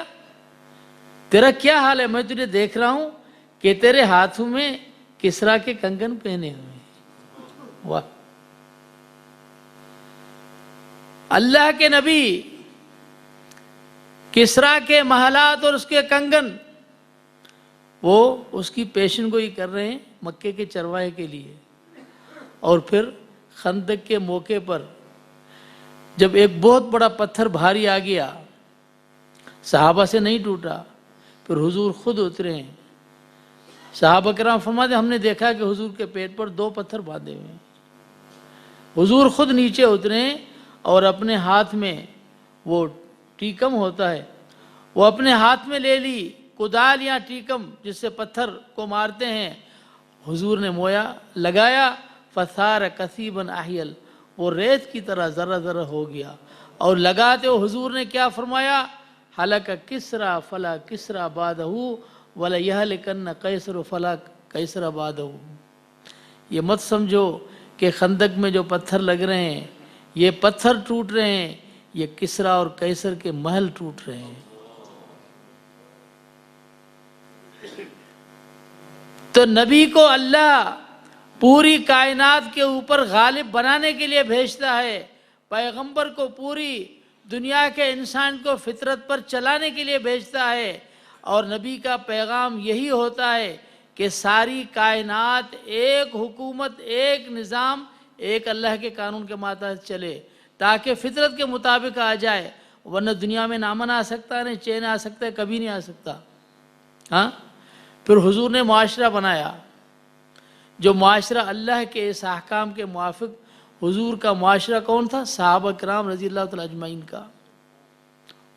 Speaker 1: تیرا کیا حال ہے، میں تجھے دیکھ رہا ہوں کہ تیرے ہاتھوں میں کسرا کے کنگن پہنے ہوئے ہیں۔ واہ، اللہ کے نبی کسرا کے محلات اور اس کے کنگن وہ اس کی پیشن گوئی کر رہے ہیں مکے کے چرواہے کے لیے۔ اور پھر خندق کے موقع پر جب ایک بہت بڑا پتھر بھاری آ گیا، صحابہ سے نہیں ٹوٹا، پھر حضور خود اترے ہیں۔ صحابہ کرام فرماتے ہم نے دیکھا کہ حضور کے پیٹ پر 2 پتھر باندھے ہوئے ہیں۔ حضور خود نیچے اترے اور اپنے ہاتھ میں وہ ٹیکم ہوتا ہے، وہ اپنے ہاتھ میں لے لی، کدال یا ٹیکم جس سے پتھر کو مارتے ہیں، حضور نے مویا لگایا، فثار کثیبا احیل، وہ ریت کی طرح ذرہ ذرہ ہو گیا۔ اور لگاتے ہو حضور نے کیا فرمایا، حلق کسرا فلا کسرا بعدہ ولا یہلکن قیصر فلا قیصر بعدہ۔ یہ مت سمجھو کہ خندق میں جو پتھر لگ رہے ہیں یہ پتھر ٹوٹ رہے ہیں، یہ کسرا اور قیصر کے محل ٹوٹ رہے ہیں۔ تو نبی کو اللہ پوری کائنات کے اوپر غالب بنانے کے لیے بھیجتا ہے، پیغمبر کو پوری دنیا کے انسان کو فطرت پر چلانے کے لیے بھیجتا ہے، اور نبی کا پیغام یہی ہوتا ہے کہ ساری کائنات ایک حکومت، ایک نظام، ایک اللہ کے قانون کے ماتحت چلے تاکہ فطرت کے مطابق آ جائے، ورنہ دنیا میں نہ امن آ سکتا ہے، نہ چین آ سکتا ہے، کبھی نہیں آ سکتا۔ ہاں، پھر حضور نے معاشرہ بنایا، جو معاشرہ اللہ کے اس احکام کے موافق، حضور کا معاشرہ کون تھا؟ صحابہ کرام رضی اللہ تعالیٰ اجمعین کا۔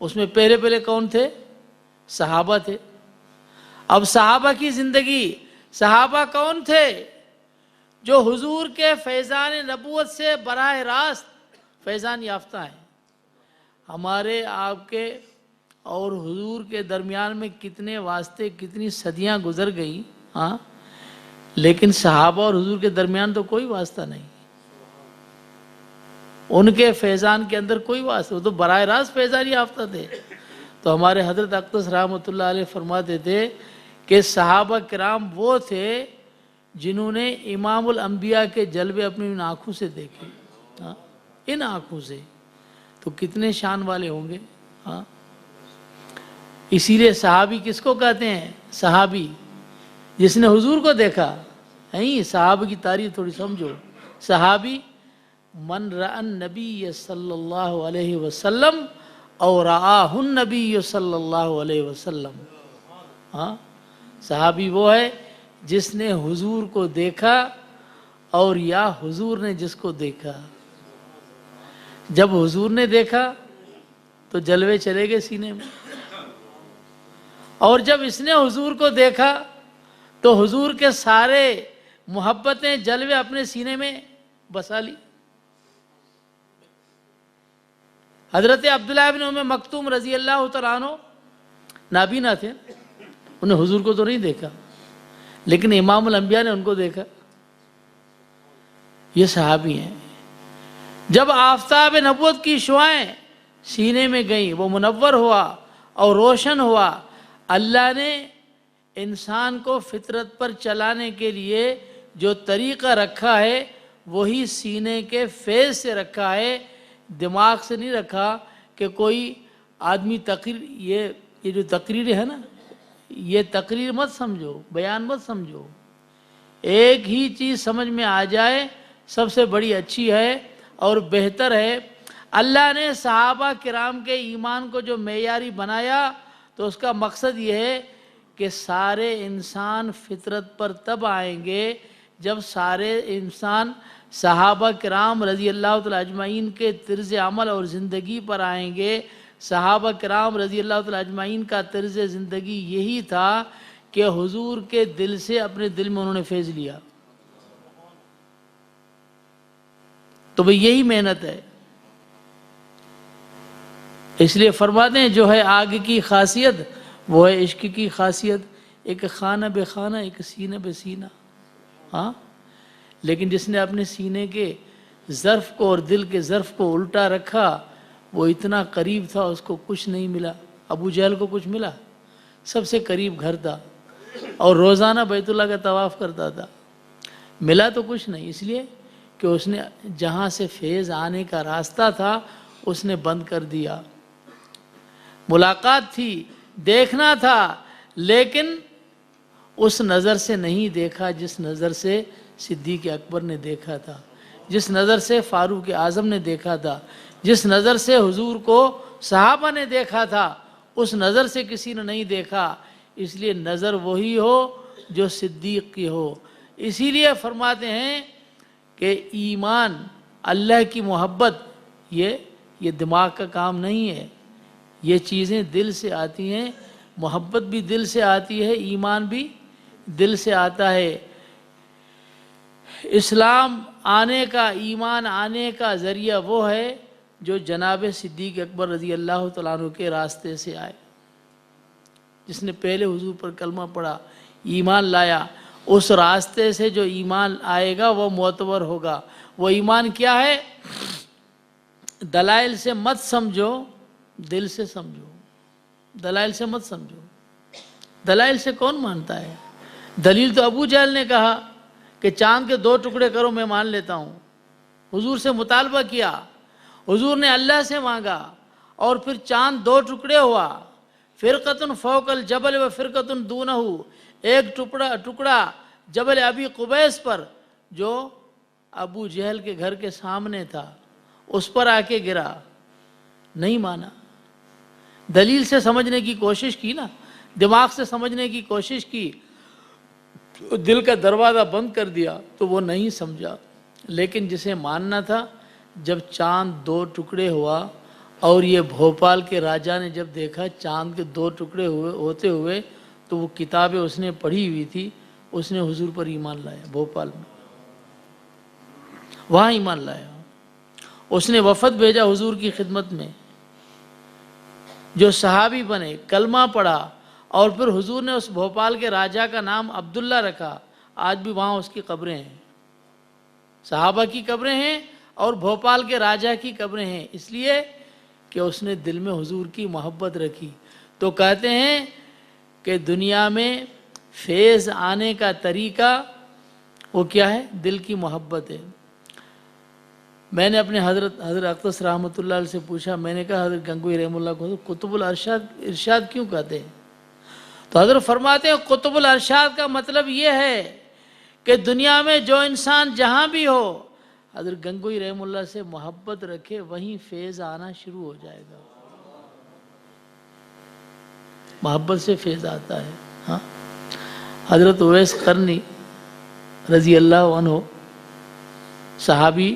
Speaker 1: اس میں پہلے کون تھے؟ صحابہ تھے۔ اب صحابہ کی زندگی، صحابہ کون تھے؟ جو حضور کے فیضان نبوت سے براہ راست فیضان یافتہ ہیں۔ ہمارے آپ کے اور حضور کے درمیان میں کتنے واسطے، کتنی صدیاں گزر گئیں، ہاں، لیکن صحابہ اور حضور کے درمیان تو کوئی واسطہ نہیں، ان کے فیضان کے اندر کوئی واسطہ، وہ تو براہ راست فیضان یافتہ تھے۔ تو ہمارے حضرت اقدس رحمۃ اللہ علیہ فرماتے تھے کہ صحابہ کرام وہ تھے جنہوں نے امام الانبیاء کے جلوے اپنی ان آنکھوں سے دیکھے، ہاں، ان آنکھوں سے، تو کتنے شان والے ہوں گے۔ ہاں، اسی لیے صحابی کس کو کہتے ہیں؟ صحابی جس نے حضور کو دیکھا۔ نہیں، صحابہ کی تعریف تھوڑی سمجھو۔ صحابی من رأى النبی صلی اللہ علیہ وسلم اور رآہ النبی صلی اللہ علیہ وسلم۔ ہاں، صحابی وہ ہے جس نے حضور کو دیکھا اور یا حضور نے جس کو دیکھا۔ جب حضور نے دیکھا تو جلوے چلے گئے سینے میں، اور جب اس نے حضور کو دیکھا تو حضور کے سارے محبتیں، جلوے اپنے سینے میں بسا لی۔ حضرت عبداللہ بن ام مکتوم رضی اللہ تعالیٰ عنہ نابینا تھے، انہیں حضور کو تو نہیں دیکھا، لیکن امام الانبیاء نے ان کو دیکھا۔ یہ صحابی ہیں۔ جب آفتاب نبوت کی شعائیں سینے میں گئیں، وہ منور ہوا اور روشن ہوا، اللہ نے انسان کو فطرت پر چلانے کے لیے جو طریقہ رکھا ہے وہی سینے کے فیض سے رکھا ہے، دماغ سے نہیں رکھا کہ کوئی آدمی یہ جو تقریر ہے نا، یہ تقریر مت سمجھو، بیان مت سمجھو، ایک ہی چیز سمجھ میں آ جائے سب سے بڑی اچھی ہے اور بہتر ہے۔ اللہ نے صحابہ کرام کے ایمان کو جو معیاری بنایا تو اس کا مقصد یہ ہے کہ سارے انسان فطرت پر تب آئیں گے جب سارے انسان صحابہ کرام رضی اللہ تعالیٰ اجمعین کے طرز عمل اور زندگی پر آئیں گے۔ صحابہ کرام رضی اللہ تعالیٰ اجمعین کا طرز زندگی یہی تھا کہ حضور کے دل سے اپنے دل میں انہوں نے فیض لیا، تو بھئی یہی محنت ہے۔ اس لیے فرماتے ہیں جو ہے آگ کی خاصیت وہ ہے عشق کی خاصیت، ایک خانہ بے خانہ، ایک سینہ بے سینہ. ہاں، لیکن جس نے اپنے سینے کے ظرف کو اور دل کے ظرف کو الٹا رکھا، وہ اتنا قریب تھا اس کو کچھ نہیں ملا. ابو جہل کو کچھ ملا؟ سب سے قریب گھر تھا اور روزانہ بیت اللہ کا طواف کرتا تھا. ملا تو کچھ نہیں، اس لیے کہ اس نے جہاں سے فیض آنے کا راستہ تھا اس نے بند کر دیا. ملاقات تھی، دیکھنا تھا، لیکن اس نظر سے نہیں دیکھا جس نظر سے صدیق اکبر نے دیکھا تھا، جس نظر سے فاروق اعظم نے دیکھا تھا، جس نظر سے حضور کو صحابہ نے دیکھا تھا، اس نظر سے کسی نے نہیں دیکھا. اس لیے نظر وہی ہو جو صدیق کی ہو. اسی لیے فرماتے ہیں کہ ایمان، اللہ کی محبت، یہ دماغ کا کام نہیں ہے. یہ چیزیں دل سے آتی ہیں، محبت بھی دل سے آتی ہے، ایمان بھی دل سے آتا ہے. اسلام آنے کا، ایمان آنے کا ذریعہ وہ ہے جو جناب صدیق اکبر رضی اللہ تعالیٰ عنہ کے راستے سے آئے. جس نے پہلے حضور پر کلمہ پڑھا، ایمان لایا، اس راستے سے جو ایمان آئے گا وہ معتبر ہوگا. وہ ایمان کیا ہے؟ دلائل سے مت سمجھو، دل سے سمجھو. دلائل سے مت سمجھو. دلائل سے کون مانتا ہے؟ دلیل تو ابو جہل نے کہا کہ چاند کے 2 ٹکڑے کرو، میں مان لیتا ہوں. حضور سے مطالبہ کیا، حضور نے اللہ سے مانگا اور پھر چاند 2 ٹکڑے ہوا. فرقتن فوق الجبل و فرقتن دونہ، ایک ٹکڑا جبل ابی قبیس پر جو ابو جہل کے گھر کے سامنے تھا اس پر آ کے گرا. نہیں مانا. دلیل سے سمجھنے کی کوشش کی نا، دماغ سے سمجھنے کی کوشش کی، دل کا دروازہ بند کر دیا تو وہ نہیں سمجھا. لیکن جسے ماننا تھا، جب چاند 2 ٹکڑے ہوا اور یہ بھوپال کے راجہ نے جب دیکھا چاند کے 2 ٹکڑے ہوتے ہوئے، تو وہ کتابیں اس نے پڑھی ہوئی تھی، اس نے حضور پر ایمان لایا. بھوپال میں وہاں ایمان لایا. اس نے وفد بھیجا حضور کی خدمت میں، جو صحابی بنے، کلمہ پڑھا، اور پھر حضور نے اس بھوپال کے راجہ کا نام عبداللہ رکھا. آج بھی وہاں اس کی قبریں ہیں، صحابہ کی قبریں ہیں اور بھوپال کے راجہ کی قبریں ہیں، اس لیے کہ اس نے دل میں حضور کی محبت رکھی. تو کہتے ہیں کہ دنیا میں فیض آنے کا طریقہ وہ کیا ہے؟ دل کی محبت ہے. میں نے اپنے حضرت اقدس رحمۃ اللہ علیہ سے پوچھا، میں نے کہا حضرت گنگوئی رحمہ اللہ کو قطب الارشاد کیوں کہتے ہیں؟ تو حضرت فرماتے ہیں قطب الارشاد کا مطلب یہ ہے کہ دنیا میں جو انسان جہاں بھی ہو، حضرت گنگوئی رحمہ اللہ سے محبت رکھے، وہیں فیض آنا شروع ہو جائے گا. محبت سے فیض آتا ہے. ہاں، حضرت اویس قرنی رضی اللہ عنہ صحابی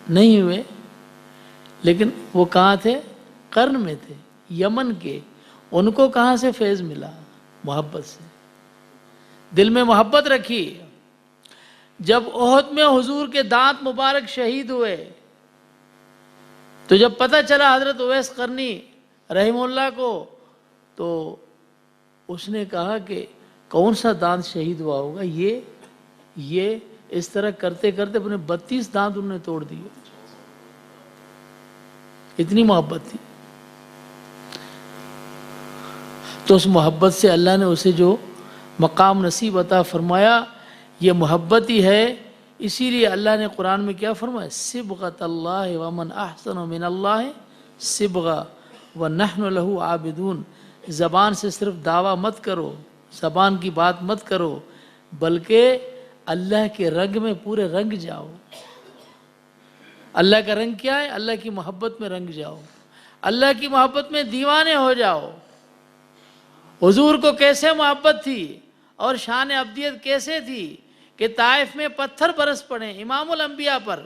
Speaker 1: نہیں ہوئے، لیکن وہ کہاں تھے؟ قرن میں تھے، یمن کے. ان کو کہاں سے فیض ملا؟ محبت سے. دل میں محبت رکھی. جب احد میں حضور کے دانت مبارک شہید ہوئے تو جب پتہ چلا حضرت اویس قرنی رحمہ اللہ کو، تو اس نے کہا کہ کون سا دانت شہید ہوا ہوگا؟ یہ اس طرح کرتے کرتے اپنے 32 دانت انہوں نے توڑ دیے. اتنی محبت تھی. تو اس محبت سے اللہ نے اسے جو مقام نصیب عطا فرمایا، یہ محبت ہی ہے. اسی لیے اللہ نے قرآن میں کیا فرمایا؟ صبغۃ اللہ ومن احسن من اللہ صبغہ ونحن له عابدون. زبان سے صرف دعویٰ مت کرو، زبان کی بات مت کرو، بلکہ اللہ کے رنگ میں پورے رنگ جاؤ. اللہ کا رنگ کیا ہے؟ اللہ کی محبت میں رنگ جاؤ، اللہ کی محبت میں دیوانے ہو جاؤ. حضور کو کیسے محبت تھی اور شان عبدیت کیسے تھی کہ طائف میں پتھر برس پڑے امام الانبیاء پر.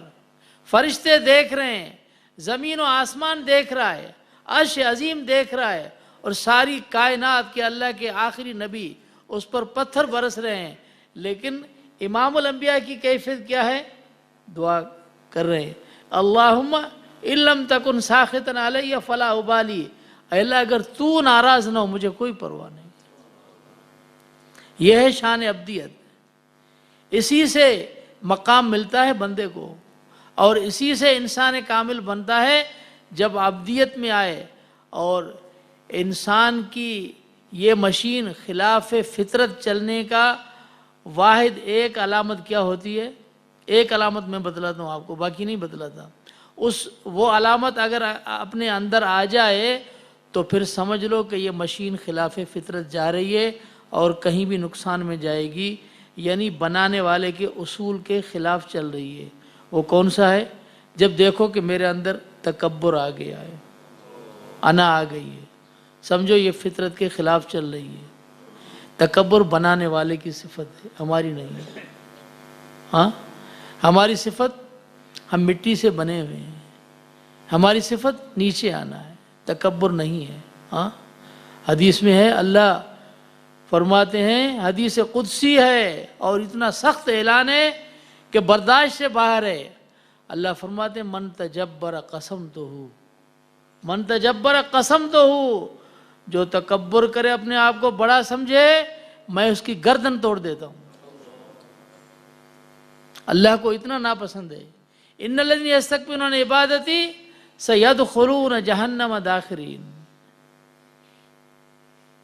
Speaker 1: فرشتے دیکھ رہے ہیں، زمین و آسمان دیکھ رہا ہے، عرش عظیم دیکھ رہا ہے، اور ساری کائنات کے اللہ کے آخری نبی اس پر پتھر برس رہے ہیں. لیکن امام الانبیاء کی کیفیت کیا ہے؟ دعا کر رہے ہیں، اللہم ان لم تکن ساخطا علی فلا ابالی. اے اللہ اگر تو ناراض نہ ہو مجھے کوئی پرواہ نہیں. یہ ہے شان عبدیت. اسی سے مقام ملتا ہے بندے کو، اور اسی سے انسان کامل بنتا ہے جب عبدیت میں آئے. اور انسان کی یہ مشین خلاف فطرت چلنے کا واحد ایک علامت کیا ہوتی ہے؟ ایک علامت میں بتلاتا ہوں آپ کو، باقی نہیں بتلاتا. وہ علامت اگر اپنے اندر آ جائے تو پھر سمجھ لو کہ یہ مشین خلاف فطرت جا رہی ہے اور کہیں بھی نقصان میں جائے گی، یعنی بنانے والے کے اصول کے خلاف چل رہی ہے. وہ کون سا ہے؟ جب دیکھو کہ میرے اندر تکبر آ گیا ہے، انا آ گئی ہے، سمجھو یہ فطرت کے خلاف چل رہی ہے. تکبر بنانے والے کی صفت ہے، ہماری نہیں ہے. ہاں، ہماری صفت، ہم مٹی سے بنے ہوئے ہیں، ہماری صفت نیچے آنا ہے، تکبر نہیں ہے. ہاں، حدیث میں ہے، اللہ فرماتے ہیں، حدیث قدسی ہے اور اتنا سخت اعلان ہے کہ برداشت سے باہر ہے. اللہ فرماتے ہیں، من تجبر قسمتہ، من تجبر قسمتہ، جو تکبر کرے، اپنے آپ کو بڑا سمجھے، میں اس کی گردن توڑ دیتا ہوں. اللہ کو اتنا ناپسند ہے. ان الذین یستکبرون عن عبادتی سیدخلون جہنم داخرین.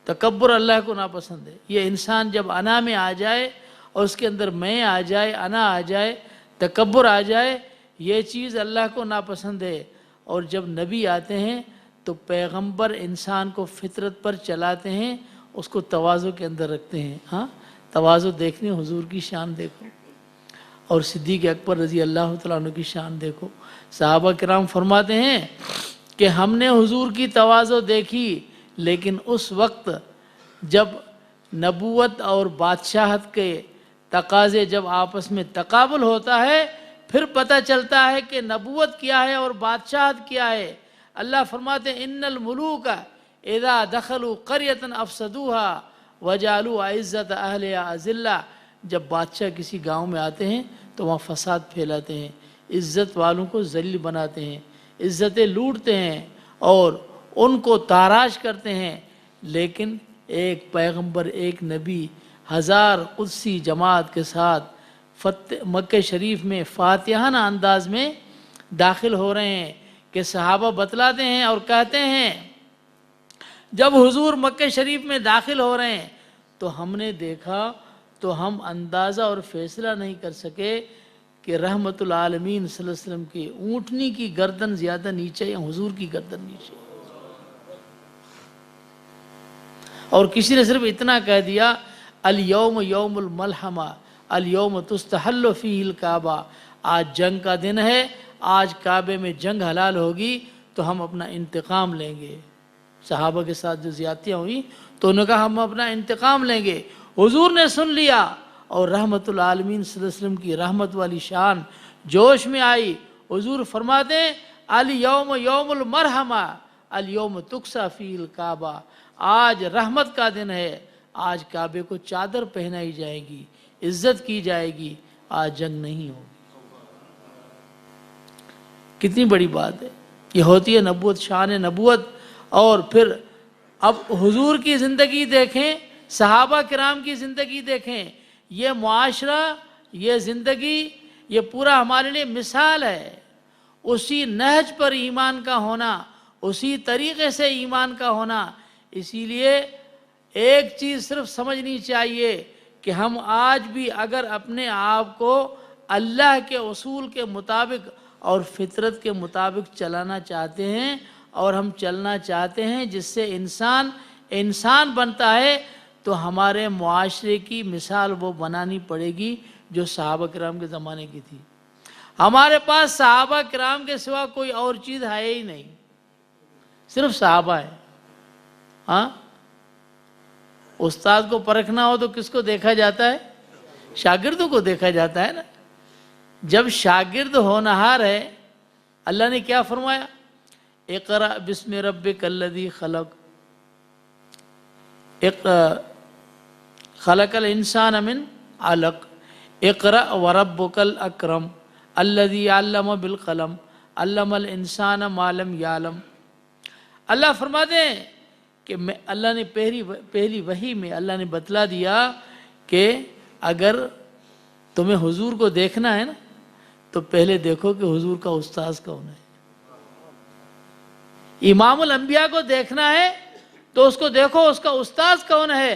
Speaker 1: تکبر اللہ کو ناپسند ہے. یہ انسان جب انا میں آ جائے اور اس کے اندر میں آ جائے، انا آ جائے، تکبر آ جائے، یہ چیز اللہ کو ناپسند ہے. اور جب نبی آتے ہیں تو پیغمبر انسان کو فطرت پر چلاتے ہیں، اس کو تواضع کے اندر رکھتے ہیں. ہاں، تواضع دیکھنے، حضور کی شان دیکھو، اور صدیق اکبر رضی اللہ تعالیٰ عنہ کی شان دیکھو. صحابہ کرام فرماتے ہیں کہ ہم نے حضور کی تواضع دیکھی، لیکن اس وقت جب نبوت اور بادشاہت کے تقاضے جب آپس میں تقابل ہوتا ہے، پھر پتہ چلتا ہے کہ نبوت کیا ہے اور بادشاہت کیا ہے. اللہ فرماتے ہیں، ان الملوک اذا دخلوا قریۃ افسدوها وجعلوا عزت اہلها اذلہ. جب بادشاہ کسی گاؤں میں آتے ہیں تو وہاں فساد پھیلاتے ہیں، عزت والوں کو ذلیل بناتے ہیں، عزتیں لوٹتے ہیں اور ان کو تاراج کرتے ہیں. لیکن ایک پیغمبر، ایک نبی 1000 قدسی جماعت کے ساتھ مکہ شریف میں فاتحانہ انداز میں داخل ہو رہے ہیں کہ صحابہ بتلاتے ہیں اور کہتے ہیں، جب حضور مکہ شریف میں داخل ہو رہے ہیں تو ہم نے دیکھا تو ہم اندازہ اور فیصلہ نہیں کر سکے کہ رحمت العالمین صلی اللہ علیہ وسلم کی اونٹنی کی گردن زیادہ نیچے یا حضور کی گردن نیچے. اور کسی نے صرف اتنا کہہ دیا، الیوم یوم الملحمہ، الیوم تستحل فیہ الکعبہ. آج جنگ کا دن ہے، آج کعبے میں جنگ حلال ہوگی تو ہم اپنا انتقام لیں گے. صحابہ کے ساتھ جو زیادتیاں ہوئی تو انہوں نے کہا ہم اپنا انتقام لیں گے. حضور نے سن لیا اور رحمت العالمین صلی اللہ علیہ وسلم کی رحمت والی شان جوش میں آئی. حضور فرماتے ہیں، الیوم یوم المرحمہ الیوم تکسا فی الکعبہ. آج رحمت کا دن ہے، آج کعبے کو چادر پہنائی جائے گی، عزت کی جائے گی، آج جنگ نہیں ہوگی. کتنی بڑی بات ہے. یہ ہوتی ہے نبوت، شان نبوت. اور پھر اب حضور کی زندگی دیکھیں، صحابہ کرام کی زندگی دیکھیں، یہ معاشرہ، یہ زندگی، یہ پورا ہمارے لیے مثال ہے. اسی نہج پر ایمان کا ہونا، اسی طریقے سے ایمان کا ہونا. اسی لیے ایک چیز صرف سمجھنی چاہیے کہ ہم آج بھی اگر اپنے آپ کو اللہ کے اصول کے مطابق اور فطرت کے مطابق چلانا چاہتے ہیں، اور ہم چلنا چاہتے ہیں جس سے انسان بنتا ہے، تو ہمارے معاشرے کی مثال وہ بنانی پڑے گی جو صحابہ کرام کے زمانے کی تھی. ہمارے پاس صحابہ کرام کے سوا کوئی اور چیز ہے ہی نہیں، صرف صحابہ ہے. ہاں، استاد کو پرکھنا ہو تو کس کو دیکھا جاتا ہے؟ شاگردوں کو دیکھا جاتا ہے نا. جب شاگرد ہونہار ہے، اللہ نے کیا فرمایا؟ اقرأ بسم ربک الذی خلق، خلق الانسان من علق، اقرأ وربک الاکرم الذی علم بالقلم علم الانسان ما لم یعلم. اللہ فرماتے ہیں کہ اللہ نے پہلی وحی میں اللہ نے بتلا دیا کہ اگر تمہیں حضور کو دیکھنا ہے نا تو پہلے دیکھو کہ حضور کا استاذ کون ہے۔ امام الانبیاء کو دیکھنا ہے تو اس کو دیکھو اس کا استاذ کون ہے۔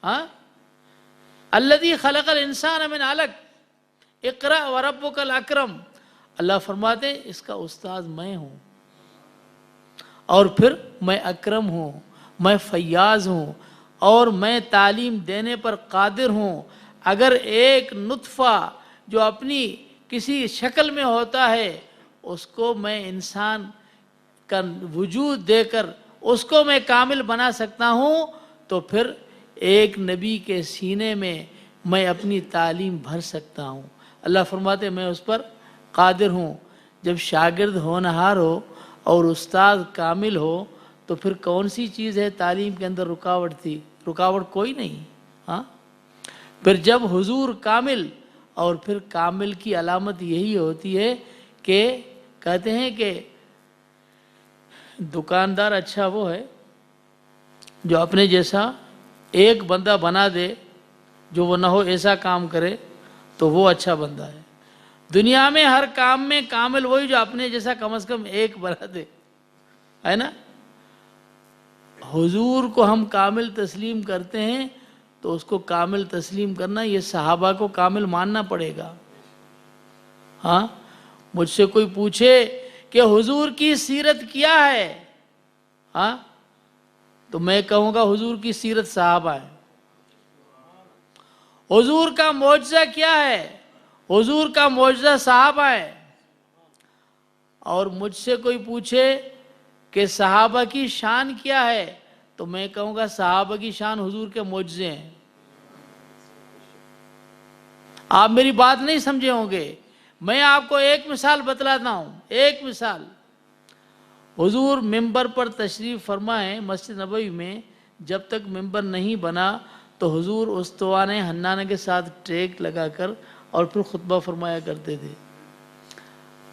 Speaker 1: ہاں، الذی خلق الانسان من علق اقرأ وربک الاکرم، اللہ فرماتے ہیں اس کا استاذ میں ہوں، اور پھر میں اکرم ہوں، میں فیاض ہوں، اور میں تعلیم دینے پر قادر ہوں۔ اگر ایک نطفہ جو اپنی کسی شکل میں ہوتا ہے اس کو میں انسان کا وجود دے کر اس کو میں کامل بنا سکتا ہوں، تو پھر ایک نبی کے سینے میں اپنی تعلیم بھر سکتا ہوں۔ اللہ فرماتے میں اس پر قادر ہوں۔ جب شاگرد ہونہار ہو اور استاد کامل ہو تو پھر کون سی چیز ہے تعلیم کے اندر رکاوٹ تھی؟ رکاوٹ کوئی نہیں۔ ہاں، پھر جب حضور کامل، اور پھر کامل کی علامت یہی ہوتی ہے کہ کہتے ہیں کہ دکاندار اچھا وہ ہے جو اپنے جیسا ایک بندہ بنا دے، جو وہ نہ ہو ایسا کام کرے تو وہ اچھا بندہ ہے۔ دنیا میں ہر کام میں کامل وہی جو اپنے جیسا کم از کم ایک بنا دے، ہے نا۔ حضور کو ہم کامل تسلیم کرتے ہیں تو اس کو کامل تسلیم کرنا، یہ صحابہ کو کامل ماننا پڑے گا۔ ہاں، مجھ سے کوئی پوچھے کہ حضور کی سیرت کیا ہے، ہاں، تو میں کہوں گا حضور کی سیرت صحابہ ہے۔ حضور کا معجزہ کیا ہے؟ حضور کا معجزہ صحابہ ہے۔ اور مجھ سے کوئی پوچھے کہ صحابہ کی شان کیا ہے تو میں کہوں گا صحابہ کی شان حضور کے معجزے ہیں۔ آپ میری بات نہیں سمجھے ہوں گے، میں آپ کو ایک مثال بتلاتا ہوں، ایک مثال۔ حضور ممبر پر تشریف فرمائے مسجد نبوی میں، جب تک ممبر نہیں بنا تو حضور استوانِ حنانہ کے ساتھ ٹریک لگا کر اور پھر خطبہ فرمایا کرتے تھے۔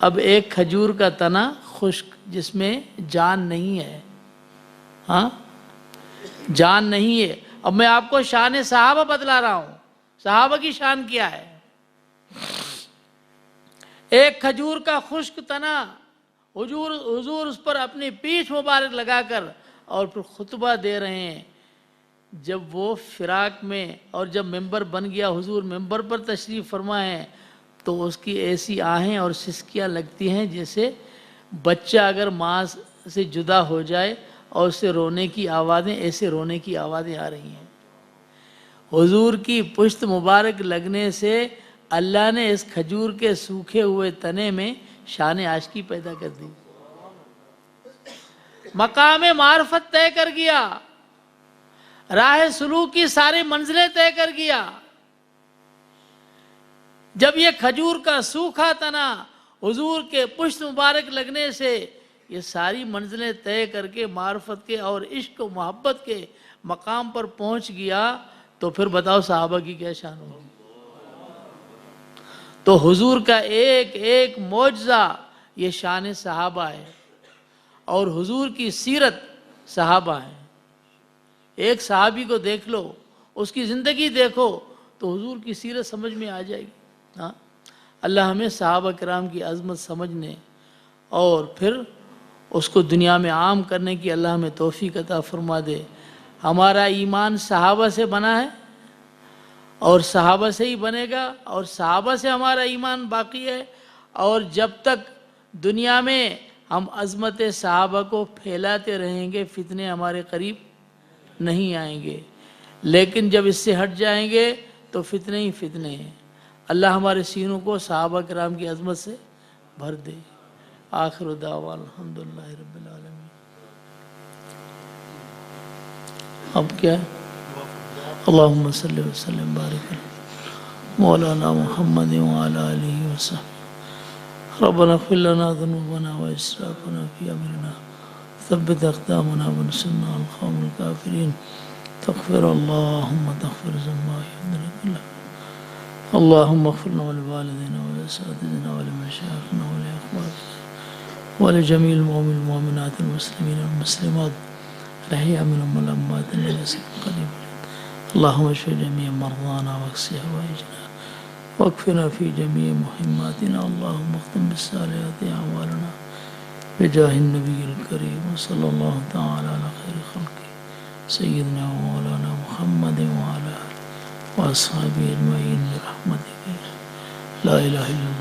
Speaker 1: اب ایک کھجور کا تنا خشک جس میں جان نہیں ہے، ہاں، جان نہیں ہے۔ اب میں آپ کو شان صحابہ بتلا رہا ہوں، صحابہ کی شان کیا ہے۔ ایک کھجور کا خشک تنا، حضور اس پر اپنی پیٹھ مبارک لگا کر اور پھر خطبہ دے رہے ہیں۔ جب وہ فراق میں اور جب ممبر بن گیا، حضور ممبر پر تشریف فرما ہے، تو اس کی ایسی آہیں اور سسکیاں لگتی ہیں جیسے بچہ اگر ماں سے جدا ہو جائے اور اسے رونے کی آوازیں، ایسے رونے کی آوازیں آ رہی ہیں۔ حضور کی پشت مبارک لگنے سے اللہ نے اس کھجور کے سوکھے ہوئے تنے میں شان عاشقی پیدا کر دی، مقام معرفت طے کر گیا، راہ سلوک کی ساری منزلیں طے کر گیا۔ جب یہ کھجور کا سوکھا تنا حضور کے پشت مبارک لگنے سے یہ ساری منزلیں طے کر کے معرفت کے اور عشق و محبت کے مقام پر پہنچ گیا، تو پھر بتاؤ صحابہ کی کیا شان ہوگی۔ تو حضور کا ایک ایک معجزہ یہ شان صحابہ ہے، اور حضور کی سیرت صحابہ ہے۔ ایک صحابی کو دیکھ لو، اس کی زندگی دیکھو تو حضور کی سیرت سمجھ میں آ جائے گی۔ ہاں، اللہ ہمیں صحابہ کرام کی عظمت سمجھنے اور پھر اس کو دنیا میں عام کرنے کی اللہ ہمیں توفیق عطا فرما دے۔ ہمارا ایمان صحابہ سے بنا ہے اور صحابہ سے ہی بنے گا، اور صحابہ سے ہمارا ایمان باقی ہے، اور جب تک دنیا میں ہم عظمت صحابہ کو پھیلاتے رہیں گے فتنے ہمارے قریب نہیں آئیں گے، لیکن جب اس سے ہٹ جائیں گے تو فتنے ہی فتنے ہیں۔ اللہ ہمارے سینوں کو صحابہ کرام کی عظمت سے بھر دے۔ آخر دعوانا الحمدللہ رب العالمین۔ اب کیا ہے؟ اللہم صلی وسلم بارک علی مولانا محمد وعلی آلہ وصحبہ۔ ربنا اغفر لنا ذنوبنا واسرافنا فی امرنا ثبت اقدامنا وانصرنا علی القوم الکافرین۔ تغفر اللہم تغفر ذنبا یدرک اللہ۔ اللہم اغفر لنا ولوالدینا ولاساتذتنا ولمشایخنا ولاخواننا ولجميع المؤمنين والمؤمنات المسلمين والمسلمات الأحياء منهم والأموات الذين قريب اللهم اشف جميع مرضانا واكس حوائجنا واكفنا في جميع مهماتنا. اللهم اختم بالصالحات اعمالنا بجاه النبي الكريم وصلى الله تعالى على خير خلقه سيدنا ومولانا محمد وعلى آله وأصحابه أجمعين برحمتك لا إله إلا الله.